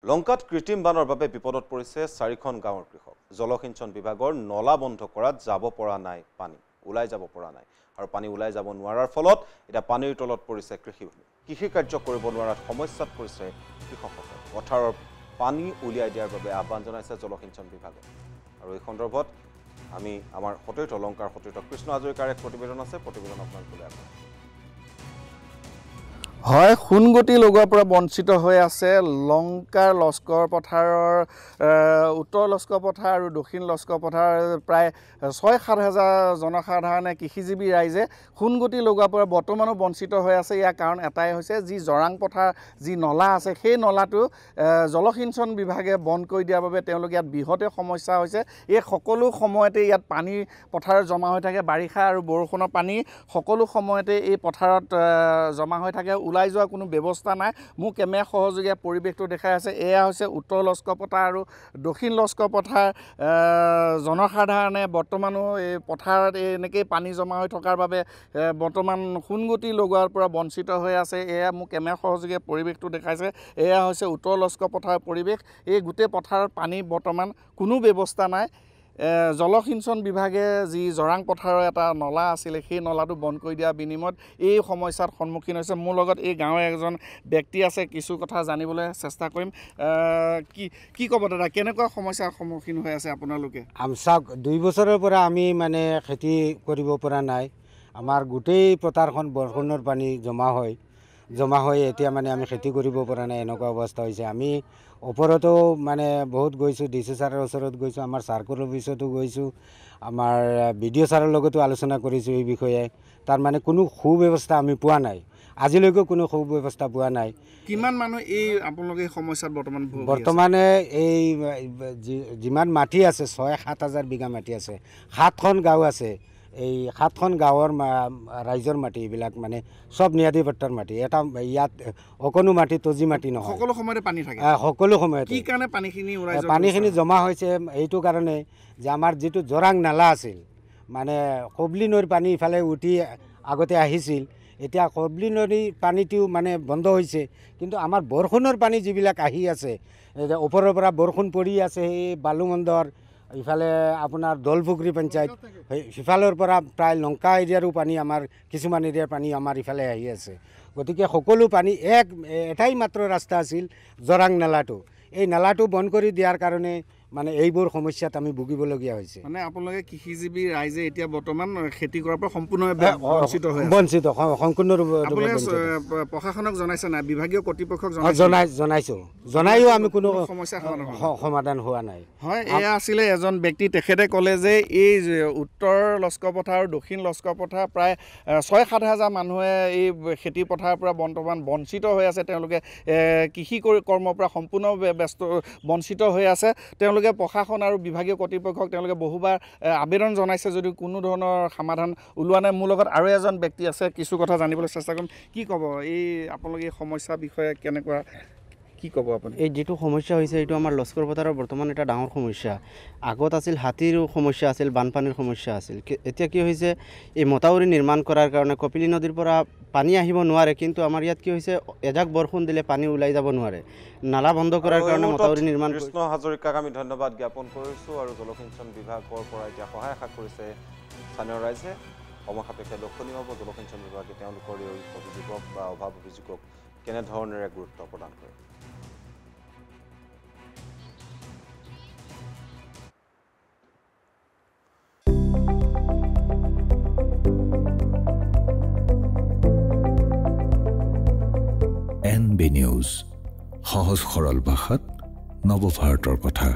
লংকাত কৃত্ৰিম বানৰ বাবে বিপদত পৰিছে 4খন গাঁৱৰ কৃষক। জলসিঞ্চন বিভাগৰ নলা বন্ধ কৰাত যাব পৰা নাই পানী, ওলাই যাব পৰা নাই আৰু পানী ওলাই যাব নোৱাৰাৰ ফলত এটা পানীৰ তলত পৰিছে কৃষিভূমি। কৃষি কাৰ্য কৰিব নোৱাৰাত সমস্যাত পৰিছে কৃষকসকল। পথাৰৰ পানী উলিয়াই দিয়াৰ বাবে আহ্বান জনাইছে জলসিঞ্চন বিভাগে। আৰু এই সন্দৰ্ভত আমি আমাৰ সতীৰ্থ লংকাৰ সতীৰ্থ কৃষ্ণ হাজৰিকাৰ এক প্ৰতিবেদন আছে, প্ৰতিবেদন আপোনালোকলৈ আগবঢ়াম। হয়, সোণগতি লগোৱাৰ পৰা বঞ্চিত হৈ আছে লংকাৰ লস্কৰ পথাৰৰ উত্তৰ লস্কৰ পথাৰ আৰু দক্ষিণ লস্কৰ পথাৰ প্ৰায় 6-7 হাজাৰ জনসাধাৰণে কৃষিজীৱী ৰাইজে সোণগতি লগোৱাৰ পৰা বৰ্তমানো বঞ্চিত হৈ আছে। ইয়াৰ কাৰণ এটাই হৈছে যি জৰাং পথাৰ যি নলা আছে সেই নলাটো জলসিঞ্চন বিভাগে বন্ধ কৰি দিয়াৰ বাবে তেওঁলোক ইয়াত বৃহতে সমস্যা হৈছে। এই সকলো সময়তে ইয়াত পানী পথাৰত জমা হৈ থাকে, বাৰিষা আৰু বৰষুণৰ পানী সকলো সময়তে এই পথাৰত জমা হৈ থাকে, ওলাই যোৱাৰ কোনো ব্যৱস্থা নাই। মোৰ কেমেৰা সহযোগীয়ে পৰিৱেশটো দেখাই আছে। এয়া হৈছে উত্তৰ লস্কৰ পথাৰ আৰু দক্ষিণ লস্কৰ পথাৰ। জনসাধাৰণে বৰ্তমানো এই পথাৰত এনেকেই পানী জমা হৈ থকাৰ বাবে বৰ্তমান সোণগতি লগোৱাৰ পৰা বঞ্চিত হৈ আছে। এয়া মোক কেমেৰা সহযোগীয়ে পৰিৱেশটো দেখাইছে। এয়া হৈছে উত্তৰ লস্কৰ পথাৰৰ পৰিৱেশ। এই গোটেই পথাৰত পানী বৰ্তমান কোনো ব্যৱস্থা নাই। জলসিঞ্চন বিভাগে যি জৰাং পথাৰৰ এটা নলা আছিলে সেই নলাটো বন্ধ কৰি দিয়াৰ বিনিময়ত এই সমস্যাৰ সন্মুখীন হৈছে। মোৰ লগত এই গাঁৱৰ এজন ব্যক্তি আছে, কিছু কথা জানিবলৈ চেষ্টা কৰিম। কি ক'ব দাদা, কেনেকুৱা সমস্যাৰ সন্মুখীন হৈ আছে আপোনালোকে? চাওক, 2 বছৰৰ পৰা আমি মানে খেতি কৰিব পৰা নাই। আমাৰ গোটেই পথাৰখন বৰষুণৰ পানী জমা হৈ এতিয়া মানে আমি খেতি কৰিব পৰা নাই, এনেকুৱা অৱস্থা হৈছে। আমি ওপৰতো মানে বহুত গৈছোঁ, ডিচি ছাৰৰ ওচৰত গৈছোঁ, আমাৰ চাৰ্কল অফিচতো গৈছোঁ, আমাৰ BDO ছাৰৰ লগতো আলোচনা কৰিছোঁ এই বিষয়ে। তাৰ মানে কোনো সুব্যৱস্থা আমি পোৱা নাই, আজিলৈকে কোনো সুব্যৱস্থা পোৱা নাই। কিমান মানুহ এই আপোনালোকে সমস্যাত বৰ্তমানে এই যিমান মাটি আছে 6-7 হাজাৰ বিঘা মাটি আছে, 7খন গাঁও আছে। এই 7খন গাঁৱৰ ৰাইজৰ মাটি এইবিলাক মানে চব ন্যায়াধী পট্টাৰ মাটি। এটা ইয়াত অকণো মাটি তজি মাটি নহয়, সকলো সময়তে পানী থাকে। সকলো সময়তে কি কাৰণে পানীখিনি জমা হৈছে এইটো কাৰণে যে আমাৰ যিটো জৰাং নালা আছিল, মানে কবলি নৈৰ পানী ইফালে উঠি আগতে আহিছিল, এতিয়া কবলি নদীৰ পানীটো মানে বন্ধ হৈছে। কিন্তু আমাৰ বৰষুণৰ পানী যিবিলাক আহি আছে, ওপৰৰ পৰা বৰষুণ পৰি আছে, সেই বালুমন্দৰ ইফালে আপোনাৰ দলপুখুৰী পঞ্চায়ত, সিফালৰ পৰা প্ৰায় লংকা এৰিয়াৰো পানী, আমাৰ কিছুমান এৰিয়াৰ পানী আমাৰ ইফালে আহি আছে। গতিকে সকলো পানী এটাই মাত্ৰ ৰাস্তা আছিল জৰাং নালাটো। এই নালাটো বন্ধ কৰি দিয়াৰ কাৰণে মানে এইবোৰ সমস্যাত আমি ভুগিবলগীয়া হৈছে। মানে আপোনালোকে কৃষিজীৱী ৰাইজে এতিয়া বৰ্তমান খেতি কৰাৰ পৰা সম্পূৰ্ণভাৱে বঞ্চিত প্ৰশাসনক জনাইছে নাই? বিভাগীয় কৰ্তৃপক্ষক জনাইও আমি কোনো সমস্যা সমাধান হোৱা নাই। হয়, এয়া আছিলে এজন ব্যক্তি। তেখেতে ক'লে যে এই উত্তৰ লস্কৰ পথাৰ আৰু দক্ষিণ লস্কৰ পথাৰ প্ৰায় 6-7 হাজাৰ মানুহে এই খেতি পথাৰৰ পৰা বৰ্তমান বঞ্চিত হৈ আছে। তেওঁলোকে কৃষি কৰ্মৰ পৰা সম্পূৰ্ণভাৱে বঞ্চিত হৈ আছে। তেওঁলোকে প্ৰশাসন আৰু বিভাগীয় কৰ্তৃপক্ষক তেওঁলোকে বহুবাৰ আবেদন জনাইছে যদিও কোনো ধৰণৰ সমাধান ওলোৱা নাই। মোৰ লগত আৰু এজন ব্যক্তি আছে, কিছু কথা জানিবলৈ চেষ্টা কৰিম। কি ক'ব এই আপোনালোকে এই সমস্যাৰ বিষয়ে, কেনেকুৱা কি ক'ব আপুনি? এই যিটো সমস্যা হৈছে এইটো আমাৰ লস্কৰ পথাৰৰ বৰ্তমান এটা ডাঙৰ সমস্যা। আগত আছিল হাতীৰো সমস্যা আছিল, বানপানীৰ সমস্যা আছিল। এতিয়া কি হৈছে, এই মথাউৰি নিৰ্মাণ কৰাৰ কাৰণে কপিলী নদীৰ পৰা পানী আহিব নোৱাৰে, কিন্তু আমাৰ ইয়াত কি হৈছে, এজাক বৰষুণ দিলে পানী ওলাই যাব নোৱাৰে। নালা বন্ধ কৰাৰ কাৰণে মথাউৰি নিৰ্মাণ। কৃষ্ণ হাজৰিকাক আমি ধন্যবাদ জ্ঞাপন কৰিছোঁ। আৰু জলসিঞ্চন বিভাগৰ পৰা এতিয়া সহায় আশা কৰিছে স্থানীয় ৰাইজে। সময় সাপেক্ষে লক্ষণীয় হ'ব জলসিঞ্চন বিভাগে তেওঁলোকৰ এই অভিযোগক বা অভাৱ অভিযোগক কেনেধৰণেৰে গুৰুত্ব প্ৰদান কৰে। NB নিউজ, সহজ সৰল ভাষাত নৱভাৰতৰ কথা।